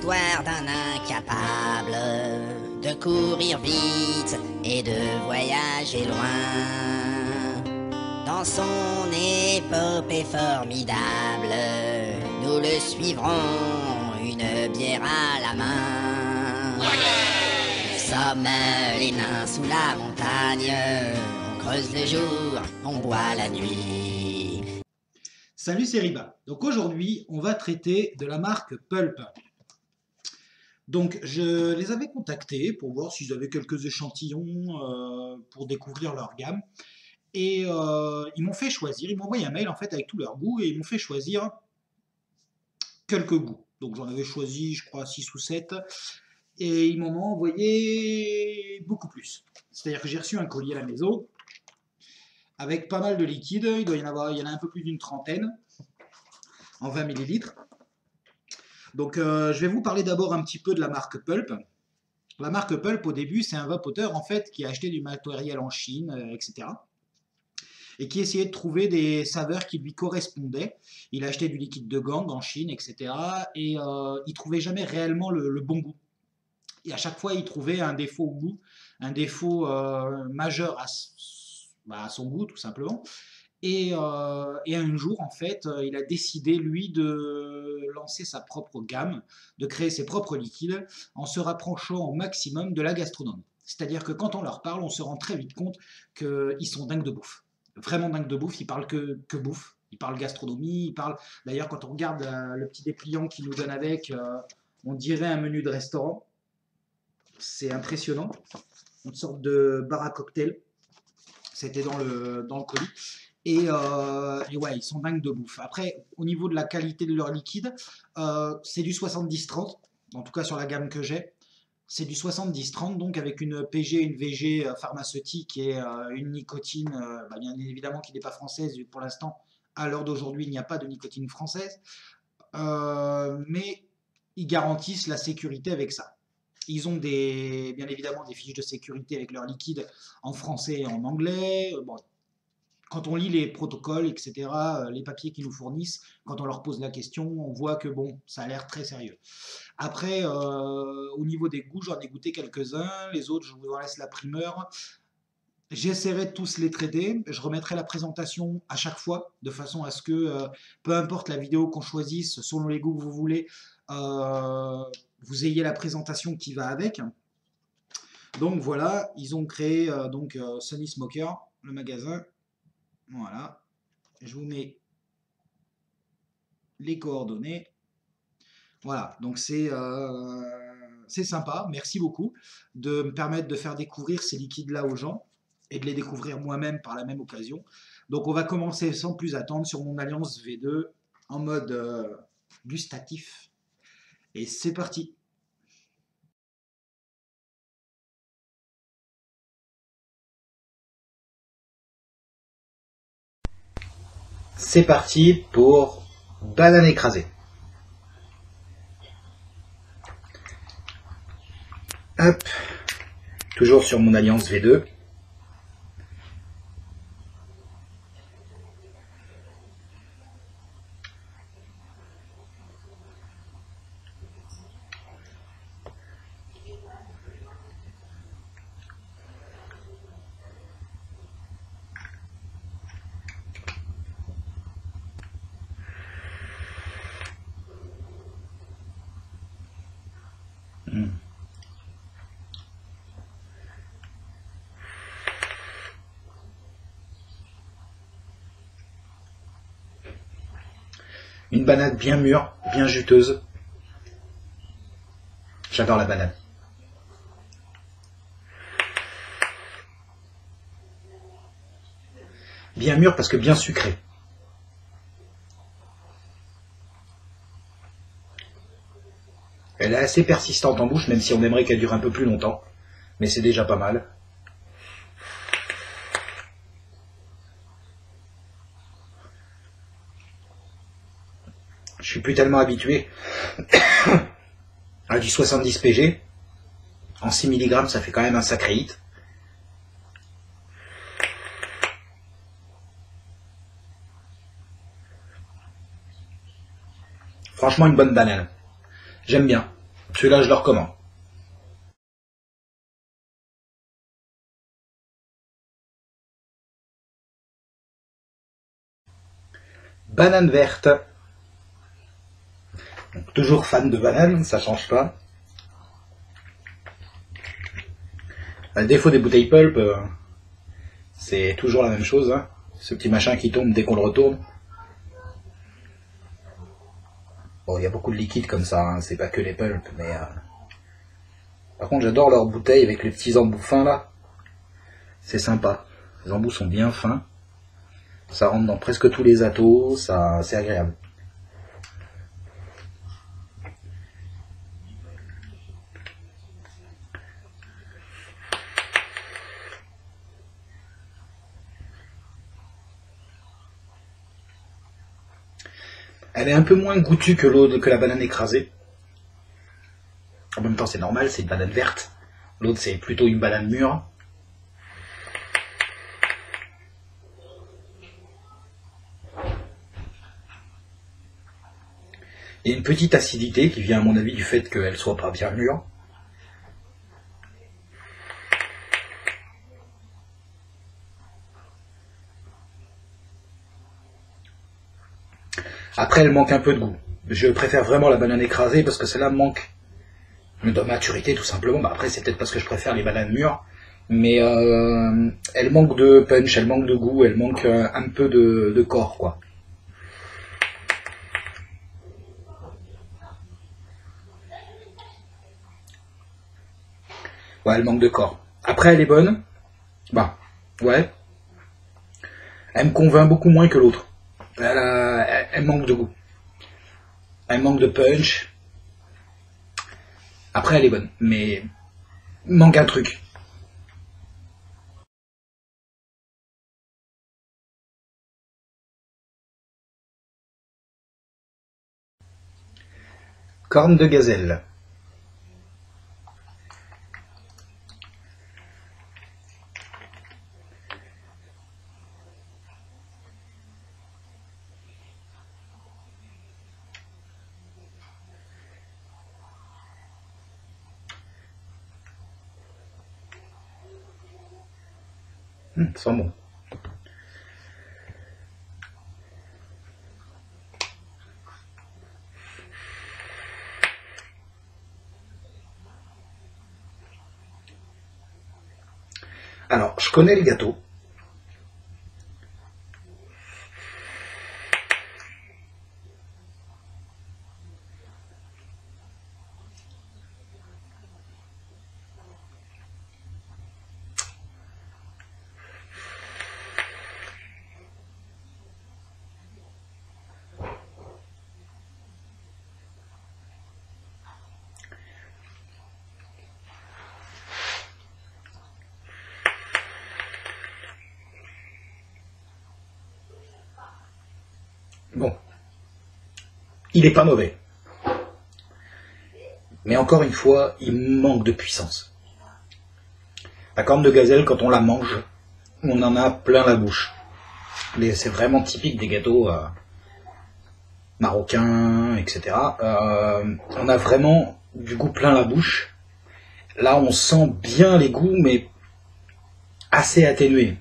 l'histoire d'un incapable de courir vite et de voyager loin. Dans son épopée formidable, nous le suivrons, une bière à la main. Nous sommes les nains sous la montagne, on creuse le jour, on boit la nuit. Salut, c'est Riba. Donc aujourd'hui, on va traiter de la marque Pulp. Donc je les avais contactés pour voir s'ils avaient quelques échantillons pour découvrir leur gamme. Et ils m'ont fait choisir, ils m'ont envoyé un mail en fait avec tous leurs goûts et ils m'ont fait choisir quelques goûts. Donc j'en avais choisi, je crois, 6 ou 7. Et ils m'en ont envoyé beaucoup plus. C'est-à-dire que j'ai reçu un colis à la maison avec pas mal de liquide. Il y en a un peu plus d'une trentaine en 20 millilitres. Donc je vais vous parler d'abord un petit peu de la marque Pulp. La marque Pulp, au début, c'est un vapoteur en fait qui a acheté du matériel en Chine, etc. Et qui essayait de trouver des saveurs qui lui correspondaient. Il a acheté du liquide de gang en Chine, etc. Et il trouvait jamais réellement le bon goût. Et à chaque fois, il trouvait un défaut au goût, un défaut majeur à son goût, tout simplement. Et un jour, en fait, il a décidé, lui, de lancer sa propre gamme, de créer ses propres liquides, en se rapprochant au maximum de la gastronomie. C'est-à-dire que quand on leur parle, on se rend très vite compte qu'ils sont dingues de bouffe. Vraiment dingues de bouffe, ils parlent que bouffe. Ils parlent gastronomie, ils parlent... D'ailleurs, quand on regarde le petit dépliant qu'ils nous donnent avec, on dirait un menu de restaurant. C'est impressionnant. Une sorte de bar à cocktail. C'était dans le colis. Et ouais, ils sont dingues de bouffe. Après, au niveau de la qualité de leur liquide, c'est du 70-30, en tout cas sur la gamme que j'ai. C'est du 70-30, donc avec une PG, une VG pharmaceutique et une nicotine, bien évidemment qui n'est pas française pour l'instant. À l'heure d'aujourd'hui, il n'y a pas de nicotine française. Mais ils garantissent la sécurité avec ça. Ils ont bien évidemment des fiches de sécurité avec leur liquide en français et en anglais. Bon, quand on lit les protocoles, etc., les papiers qu'ils nous fournissent, quand on leur pose la question, on voit que bon, ça a l'air très sérieux. Après, au niveau des goûts, j'en ai goûté quelques-uns. Les autres, je vous en laisse la primeur. J'essaierai de tous les traiter. Je remettrai la présentation à chaque fois, de façon à ce que, peu importe la vidéo qu'on choisisse, selon les goûts que vous voulez, vous ayez la présentation qui va avec. Donc voilà, ils ont créé Sunny Smoker, le magasin. Voilà, je vous mets les coordonnées. Voilà, donc c'est sympa. Merci beaucoup de me permettre de faire découvrir ces liquides-là aux gens et de les découvrir moi-même par la même occasion. Donc on va commencer sans plus attendre sur mon Alliance V2 en mode gustatif. Et c'est parti. C'est parti pour banane écrasée. Hop, toujours sur mon Alliance V2. Une banane bien mûre, bien juteuse. J'adore la banane. Bien mûre parce que bien sucrée. Elle est assez persistante en bouche, même si on aimerait qu'elle dure un peu plus longtemps. Mais c'est déjà pas mal. Je suis plus tellement habitué à du 70 pg. En 6 mg, ça fait quand même un sacré hit. Franchement, une bonne banane. J'aime bien. Celui-là, je le recommande. Banane verte. Donc, toujours fan de banane, ça change pas. Le défaut des bouteilles pulp, c'est toujours la même chose. Hein. Ce petit machin qui tombe dès qu'on le retourne. Bon, il y a beaucoup de liquide comme ça, hein. C'est pas que les pulps, mais... Par contre, j'adore leurs bouteilles avec les petits embouts fins là. C'est sympa. Les embouts sont bien fins. Ça rentre dans presque tous les atos, c'est agréable. Elle est un peu moins goûtue que l'autre, que la banane écrasée. En même temps, c'est normal, c'est une banane verte. L'autre, c'est plutôt une banane mûre. Il y a une petite acidité qui vient, à mon avis, du fait qu'elle soit pas bien mûre. Après, elle manque un peu de goût. Je préfère vraiment la banane écrasée parce que celle-là manque de maturité tout simplement. Bah, après, c'est peut-être parce que je préfère les bananes mûres. Mais elle manque de punch, elle manque de goût, elle manque un peu de corps, quoi. Ouais, elle manque de corps. Après, elle est bonne. Bah, ouais. Elle me convainc beaucoup moins que l'autre. Elle manque de goût. Elle manque de punch. Après, elle est bonne. Mais il manque un truc. Corne de gazelle. Ça sent bon. Alors, je connais le gâteau. Bon, il est pas mauvais. Mais encore une fois, il manque de puissance. La corne de gazelle, quand on la mange, on en a plein la bouche. Mais c'est vraiment typique des gâteaux marocains, etc. On a vraiment du goût plein la bouche. Là, on sent bien les goûts, mais assez atténués.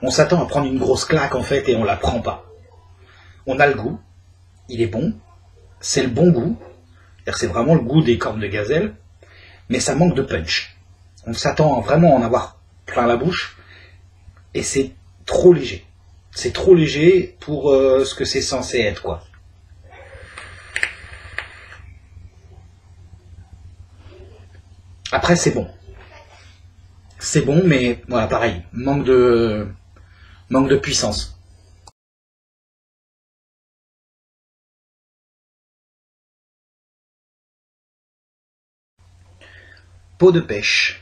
On s'attend à prendre une grosse claque en fait et on la prend pas. On a le goût, il est bon, c'est le bon goût, c'est vraiment le goût des cornes de gazelle, mais ça manque de punch. On s'attend vraiment à en avoir plein la bouche et c'est trop léger. C'est trop léger pour ce que c'est censé être, quoi. Après, c'est bon. C'est bon, mais voilà, pareil, manque de puissance. Peau de pêche.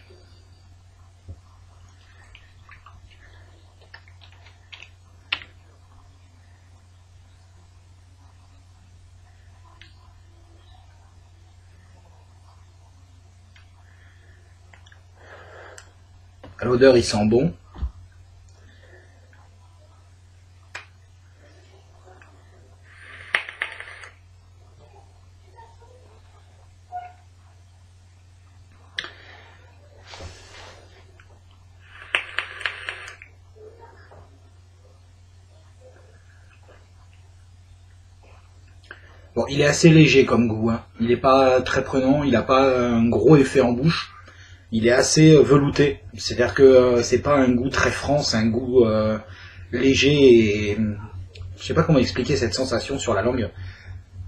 À l'odeur, il sent bon. Bon, il est assez léger comme goût, hein. Il n'est pas très prenant, il n'a pas un gros effet en bouche. Il est assez velouté, c'est-à-dire que c'est pas un goût très franc, c'est un goût léger et je sais pas comment expliquer cette sensation sur la langue.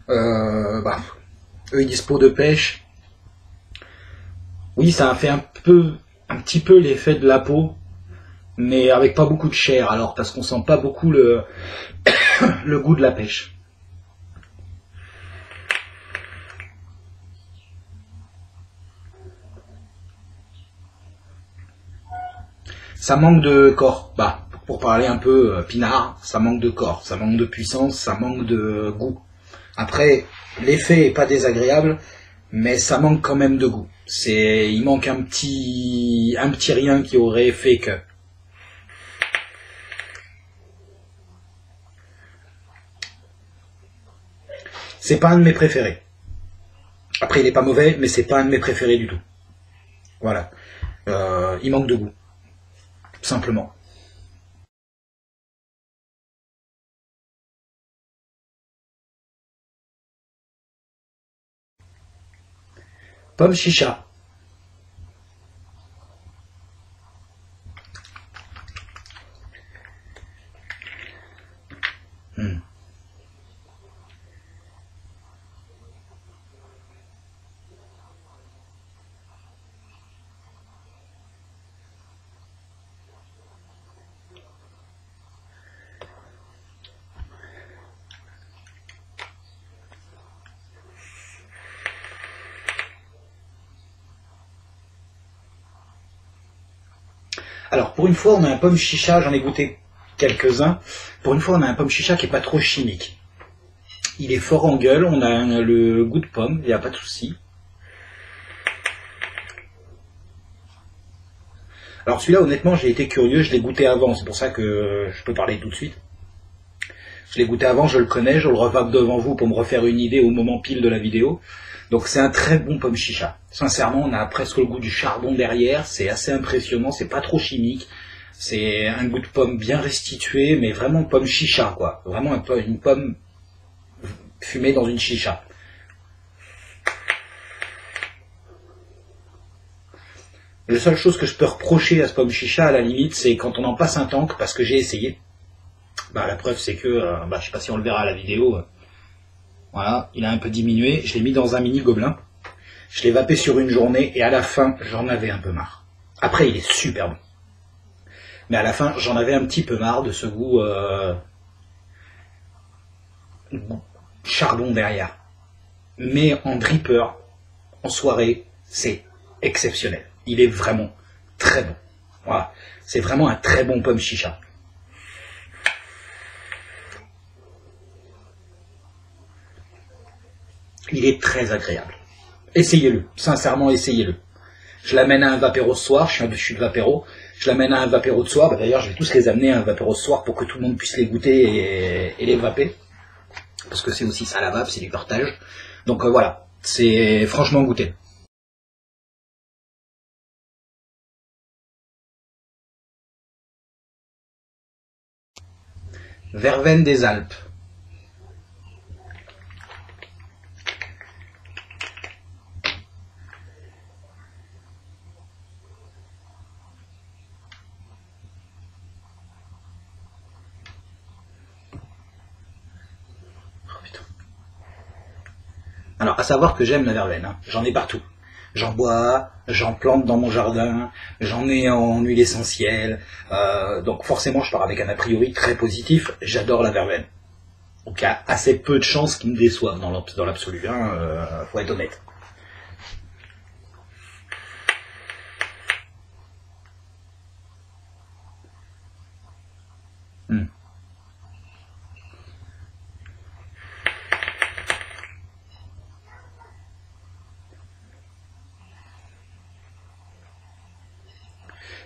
Eux ils disent peau de pêche. Oui, ça a fait un petit peu l'effet de la peau, mais avec pas beaucoup de chair, alors parce qu'on sent pas beaucoup le goût de la pêche. Ça manque de corps, pour parler un peu pinard, ça manque de corps, ça manque de puissance, ça manque de goût. Après, l'effet est pas désagréable, mais ça manque quand même de goût. Il manque un petit rien qui aurait fait que. C'est pas un de mes préférés. Après, il est pas mauvais, mais c'est pas un de mes préférés du tout. Voilà. Il manque de goût. Simplement. Pomme chicha. Alors, pour une fois, on a un pomme chicha, j'en ai goûté quelques-uns. Pour une fois, on a un pomme chicha qui n'est pas trop chimique. Il est fort en gueule, on a le goût de pomme, il n'y a pas de souci. Alors celui-là, honnêtement, j'ai été curieux, je l'ai goûté avant, c'est pour ça que je peux parler tout de suite. Je l'ai goûté avant, je le connais, je le revape devant vous pour me refaire une idée au moment pile de la vidéo. Donc c'est un très bon pomme chicha. Sincèrement, on a presque le goût du charbon derrière, c'est assez impressionnant, c'est pas trop chimique. C'est un goût de pomme bien restitué, mais vraiment pomme chicha, quoi. Vraiment une pomme fumée dans une chicha. La seule chose que je peux reprocher à ce pomme chicha, à la limite, c'est quand on en passe un tank, parce que j'ai essayé. La preuve, c'est que, je sais pas si on le verra à la vidéo, voilà, il a un peu diminué, je l'ai mis dans un mini gobelin, je l'ai vapé sur une journée, et à la fin, j'en avais un peu marre. Après, il est super bon. Mais à la fin, j'en avais un petit peu marre de ce goût charbon derrière. Mais en dripper, en soirée, c'est exceptionnel. Il est vraiment très bon. Voilà, c'est vraiment un très bon pomme chicha. Il est très agréable. Essayez-le, sincèrement essayez-le. Je l'amène à un vapéro ce soir, je suis de vapéro, je l'amène à un vapéro de soir, d'ailleurs je vais tous les amener à un vapéro ce soir pour que tout le monde puisse les goûter et les vaper. Parce que c'est aussi ça la vape, c'est du partage. Donc voilà, c'est franchement goûté. Verveine des Alpes. Alors, à savoir que j'aime la verveine, hein. J'en ai partout. J'en bois, j'en plante dans mon jardin, j'en ai en huile essentielle, donc forcément je pars avec un a priori très positif, j'adore la verveine. Donc il y a assez peu de chances qu'ils me déçoivent dans l'absolu, hein, faut être honnête.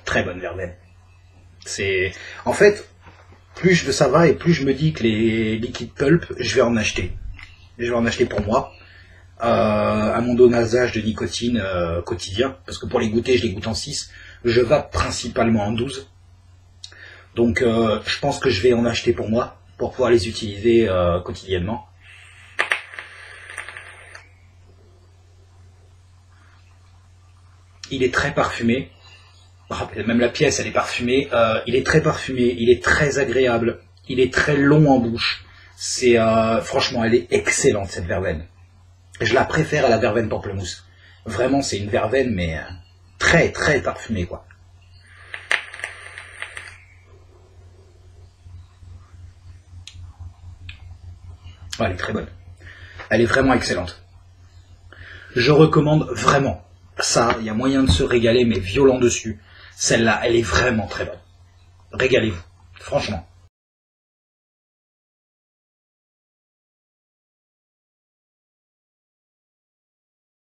Très bonne verveine. En fait, plus ça va et plus je me dis que les liquides pulp, je vais en acheter. Je vais en acheter pour moi, à mon dosage de nicotine quotidien, parce que pour les goûter, je les goûte en 6. Je vape principalement en 12. Donc je pense que je vais en acheter pour moi, pour pouvoir les utiliser quotidiennement. il est très parfumé. Même la pièce, elle est parfumée. Il est très parfumé, il est très agréable, il est très long en bouche. Franchement, elle est excellente cette verveine. Je la préfère à la verveine pamplemousse. Vraiment, c'est une verveine, mais très très parfumée, quoi. Oh, elle est très bonne. Elle est vraiment excellente. Je recommande vraiment. Ça, il y a moyen de se régaler, mais violent dessus. Celle-là, elle est vraiment très bonne. Régalez-vous, franchement.